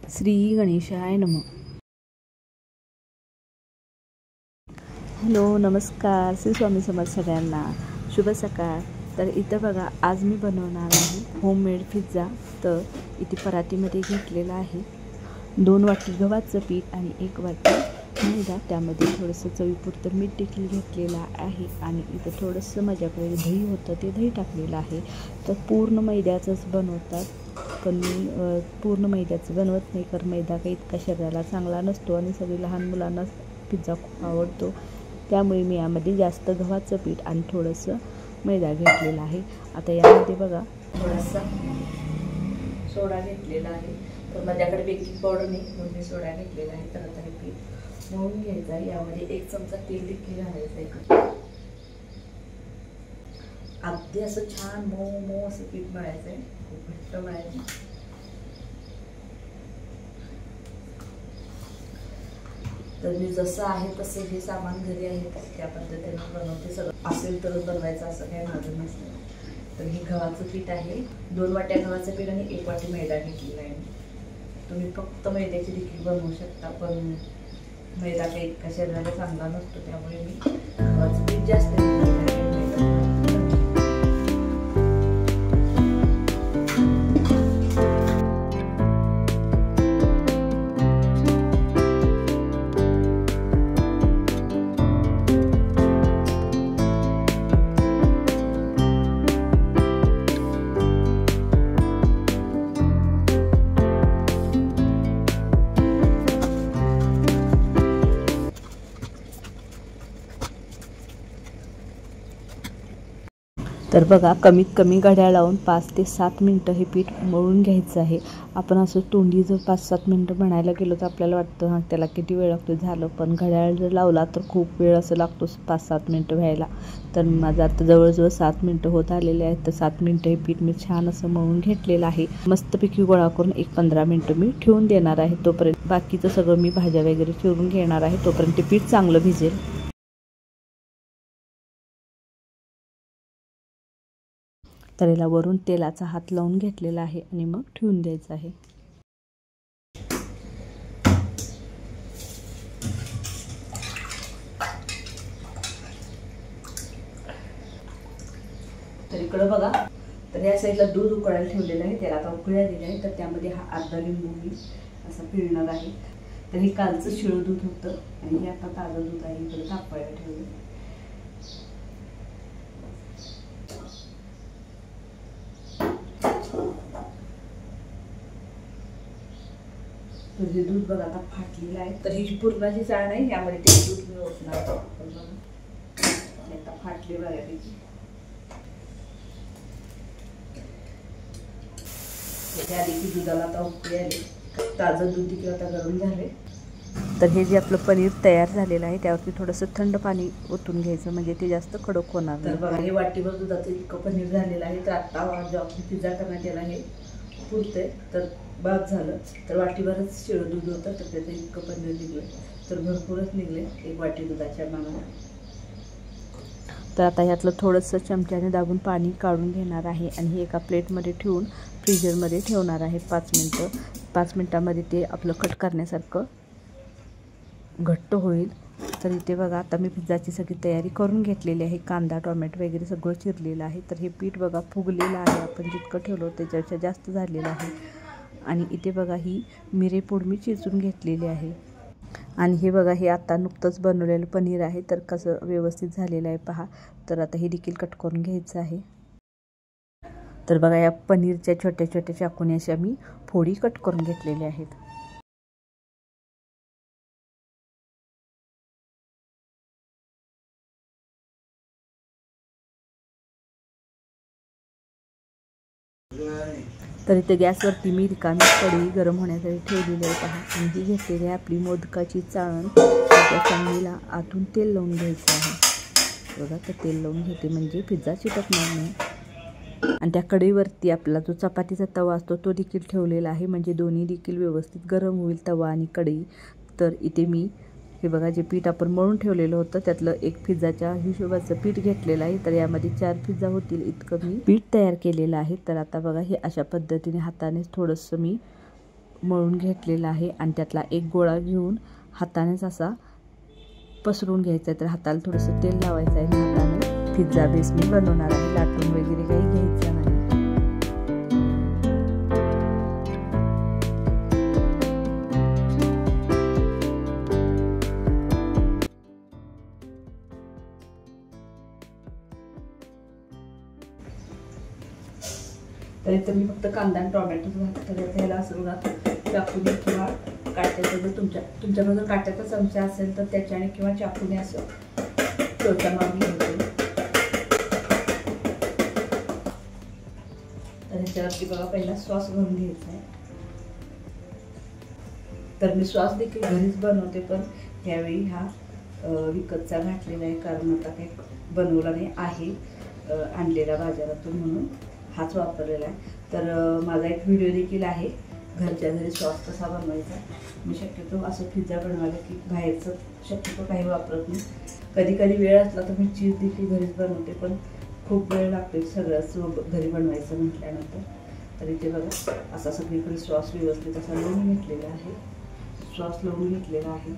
श्री गणेशाय नमः. हॅलो, नमस्कार. श्री स्वामी समर्थ सगळ्यांना. शुभ सकाळ. तर इथं बघा, आज मी बनवणार आहे होममेड पिझ्झा. तर इथे परातीमध्ये घेतलेला आहे 2 वाटी गव्हाचं पीठ आणि 1 वाटी मैदा. त्यामध्ये थोडंसं चवीपुरतं मीठ देखील घेतलेलं आहे आणि इथं थोडंसं माझ्याकडे दही होतं, ते दही टाकलेलं आहे. तर पूर्ण मैद्याचंच बनवतात, पण मी पूर्ण मैद्याचं बनवत नाही, कारण मैदा काही इतका शरीराला चांगला नसतो आणि सगळी लहान मुलांना पिझ्झा खूप आवडतो. त्यामुळे मी यामध्ये जास्त गव्हाचं पीठ आणि थोडंसं मैदा घेतलेला आहे. आता यामध्ये बघा थोडासा सोडा घेतलेला आहे. तर माझ्याकडे बेकिंग पावडर नाही म्हणून मी सोडा घेतलेला आहे. तर आता हे पीठ मळून घ्यायचं आहे. यामध्ये 1 चमचा तेल देखील घालायचं आहे. अगदी असं छान मऊ मऊ असं पीठ मळायचं आहे, खूप घट्ट मळायचं. तर मी जसं आहे तसं जे सामान घरी आहे त्या पद्धतीने बनवते. सगळं असेल तरच बनवायचं असं काही माझं नसतं. तर हे गव्हाचं पीठ आहे. 2 वाट्या गव्हाचं पीठ आणि 1 वाटी मैदा घेतलेला आहे. तुम्ही फक्त मैद्याची देखील बनवू शकता, पण मैदा काही इतका शरीराला चांगला नसतो, त्यामुळे मी गव्हाचं पीठ जास्त घेतलेलं आहे. तर बघा, कमीत कमी घड्याळ लावून 5 ते 7 मिनटं हे पीठ मळून घ्यायचं आहे. आपण असं तोंडी जर 5-7 मिनटं म्हणायला गेलो तर आपल्याला वाटतं हां त्याला किती वेळ लागतो झालं, पण घड्याळ जर लावला तर खूप वेळ असं लागतो 5-7 मिनटं व्हायला. तर माझं आता जवळजवळ 7 मिनटं होत आलेले आहेत. तर 7 मिनटं हे पीठ मी छान असं मळून घेतलेलं आहे. मस्तपैकी गोळा करून 15 मिनटं मी ठेवून देणार आहे. तोपर्यंत बाकीचं सगळं मी भाज्या वगैरे चिरून घेणार आहे. तोपर्यंत ते पीठ चांगलं भिजेल. तर याला वरून तेलाचा हात लावून घेतलेला आहे आणि मग ठेवून द्यायचं आहे. तर इकडं बघा, तर या साईडला दूध उकळायला ठेवलेलं आहे. त्याला आता उकळ्या दिल्या आहे. तर त्यामध्ये हा अर्धा लिंबू मी असं पिळणार आहे. तर हे कालचं शिळं दूध होतं आणि हे आता ताजं दूध आहे. इकडे तापवायला ठेवलं. तर हे दूध बघा आता फाटलेलं आहे. तर ही पूर्णाची चाळ नाही, यामध्ये ते दूध मी ओतणार. आता फाटले बऱ्यापैकी. त्याच्या आधी की दुधाला आता उकळी आली. ताजं दूध देखील आता गरम झाले. तर हे जे आपलं पनीर तयार झालेलं आहे त्यावरती थोडंसं थंड पाणी ओतून घ्यायचं, म्हणजे ते जास्त कडक होणार नाही. तर बघा, हे वाटीभर दुधाचं इतकं पनीर झालेलं आहे. तर आत्ता जो आपण पिझ्झा करण्यात याला हे पुरतंय. तर बाद झालं. तर वाटीभरच शिळं दूध होतं, तर त्याचं इतकं पनीर निघलं. तर भरपूरच निघले 1 वाटी दुधाच्या मानाने. तर आता ह्यातलं थोडंसं चमच्याने दाबून पाणी काढून घेणार आहे आणि हे एका प्लेटमध्ये ठेवून फ्रीजरमध्ये ठेवणार आहे 5 मिनटं. 5 मिनटामध्ये ते आपलं कट करण्यासारखं घट्ट होईल. तर इथे बघा, आता मी पिझ्झाची सगळी तयारी करून घेतलेली आहे. कांदा, टोमॅटो वगैरे सगळं चिरलेलं आहे. तर हे पीठ बघा फुगलेलं आहे. आपण जितकं ठेवलं त्याच्यापेक्षा जास्त झालेलं आहे. आणि इथे बघा, ही मिरेपूड मी चिचून घेतलेली आहे. आणि हे बघा, हे आता नुकतंच बनवलेलं पनीर आहे. तर कसं व्यवस्थित झालेलं आहे पहा. तर आता हे देखील कट करून घ्यायचं आहे. तर बघा, या पनीरच्या छोट्या छोट्या चाकूने अशा मी फोडी कट करून घेतलेल्या आहेत. तर इथे गॅसवरती मी रिकामी कढई गरम होण्यासाठी ठेवलेली आहे पहा. आणि ही घेतलेली आहे आपली मोदकाची चाळण. त्या चाळणीला आतून तेल लावून घ्यायचं आहे. बघा, तर तेल लावून घेते म्हणजे पिझ्झा चिटकणार नाही. आणि त्या कढईवरती आपला जो चपातीचा तवा असतो तो देखील ठेवलेला आहे, म्हणजे दोन्ही देखील व्यवस्थित गरम होईल, तवा आणि कढई. तर इथे मी हे बघा, जे पीठ आपण मळून ठेवलेलं होतं त्यातलं 1 पिझ्झाच्या हिशोबाचं पीठ घेतलेलं आहे. तर यामध्ये 4 पिझ्झा होतील इतकं मी पीठ तयार केलेलं आहे. तर आता बघा, हे अशा पद्धतीने हातानेच थोडंसं मी मळून घेतलेला आहे आणि त्यातला एक गोळा घेऊन हातानेच असा पसरून घ्यायचा आहे. तर हाताला थोडंसं तेल लावायचं आहे आणि हाताने पिझ्झा बेस मी बनवणार आहे. लाटून वगैरे काही घ्यायचं नाही. तर इथं मी फक्त कांदा आणि टोमॅटो घातलं. त्याला असं बघा चाकूने किंवा काट्याचं जर तुमच्याकडे जर काट्याचा चमचा असेल तर त्याच्याने किंवा चाकूने असं चोचा मारून घ्यायचं. तर ह्याच्यावरती बघा पहिला सॉस भरून घ्यायचा आहे. तर मी सॉस देखील घरीच बनवते, पण ह्यावेळी हा विकतचा घातलेला आहे, कारण आता काही बनवला नाही आहे, आणलेला बाजारातून, म्हणून हाच वापरलेला आहे. तर माझा एक व्हिडिओ देखील आहे घरच्या घरी सॉस कसा बनवायचा. मी शक्यतो असं पिझ्झा बनवायला की बाहेरचं शक्यतो काही वापरत नाही. कधी कधी वेळ असला तर मी चीज देखील घरीच बनवते, पण खूप वेळ लागतो सगळंच घरी बनवायचं म्हटल्यानंतर. तर इथे बघा असा सगळीकडे सॉस व्यवस्थित असा लावून घेतलेला आहे. सॉस लावून घेतलेला आहे.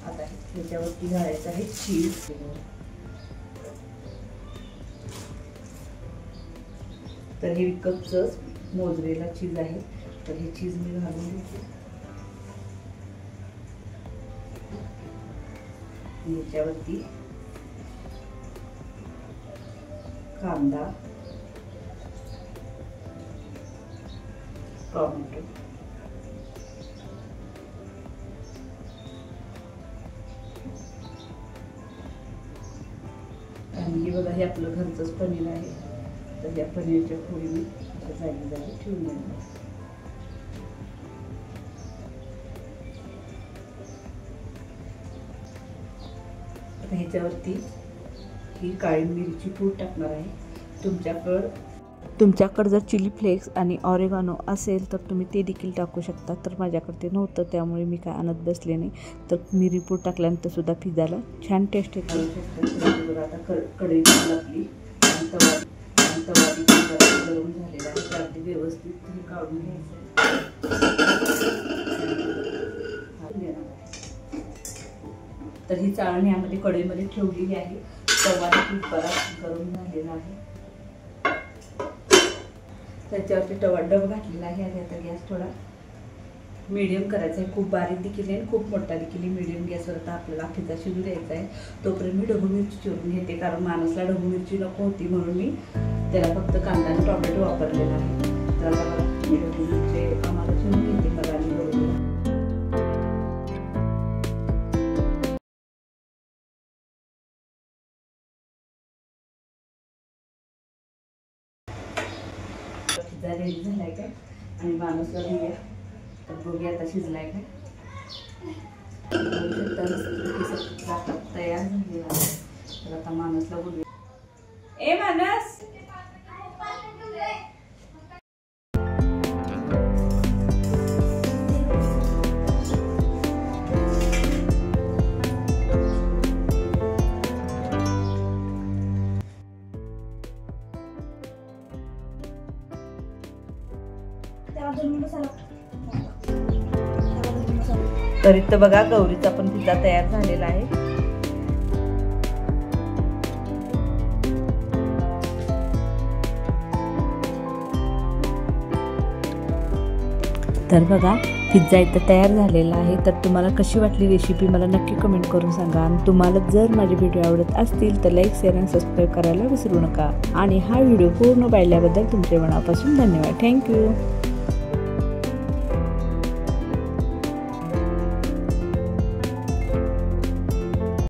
आता त्याच्यावरती घालायचं आहे चीज. तर हे विकतचंच मोजरेला चीज आहे. तर हे चीज मी घालून घेते. याच्यावरती कांदा, टोमॅटो, आणि हे बघा हे आपलं घरचंच पनीर आहे. तर या पनीरच्या फोडी मी जागी जागी ठेवून देणार. आता ह्याच्यावरती ही काळी मिरची पूड टाकणार आहे. तुमच्याकडं जर चिली फ्लेक्स आणि ऑरेगानो असेल तर तुम्ही ते देखील टाकू शकता. तर माझ्याकडे ते नव्हतं, त्यामुळे मी काय आणत बसले नाही. तर मिरी पूड टाकल्यानंतर सुद्धा पिझ्झाला छान टेस्ट येते. आता कढई आपली तवा गरम झालेला आहे. त्यावरती व्यवस्थित काढून घ्यायचं. तर ही चाळण यामध्ये कढईमध्ये ठेवलेली आहे. तवा देखील बराच गरम झालेला आहे. त्याच्यावरती डब घातलेला आहे. आणि आता गॅस थोडा मीडियम करायचा आहे. खूप बारीक देखील नाही, खूप मोठा देखील. मीडियम गॅसवर आता आपल्याला पिझ्झा शिजू द्यायचा आहे. तोपर्यंत मी ढबू मिरची चिरून घेते, कारण माणूसला ढबू मिरची नको होती, म्हणून मी त्याला फक्त कांदा आणि टोमॅटो वापरलेला आहे. तर आता मी ढबू मिरची आम्हाला चिरून घेते बघा. आणि बरोबर पिझ्झा रेडी झालाय काय आणि माणूसला देऊया. तर बघूया आता शिजलाय काय. तयार झालेला आहे. तर आता माणूसला बोलूया. ए मानस, तर इथं बघा गौरीचा पण पिझ्झा तयार झालेला आहे. तर बघा पिझ्झा इथं तयार झालेला आहे. तर तुम्हाला कशी वाटली रेसिपी मला नक्की कमेंट करून सांगा. आणि तुम्हाला जर माझे व्हिडिओ आवडत असतील तर लाईक, शेअर आणि सबस्क्राईब करायला विसरू नका. आणि हा व्हिडिओ पूर्ण पाहिल्याबद्दल तुमच्या मनापासून धन्यवाद. थँक्यू.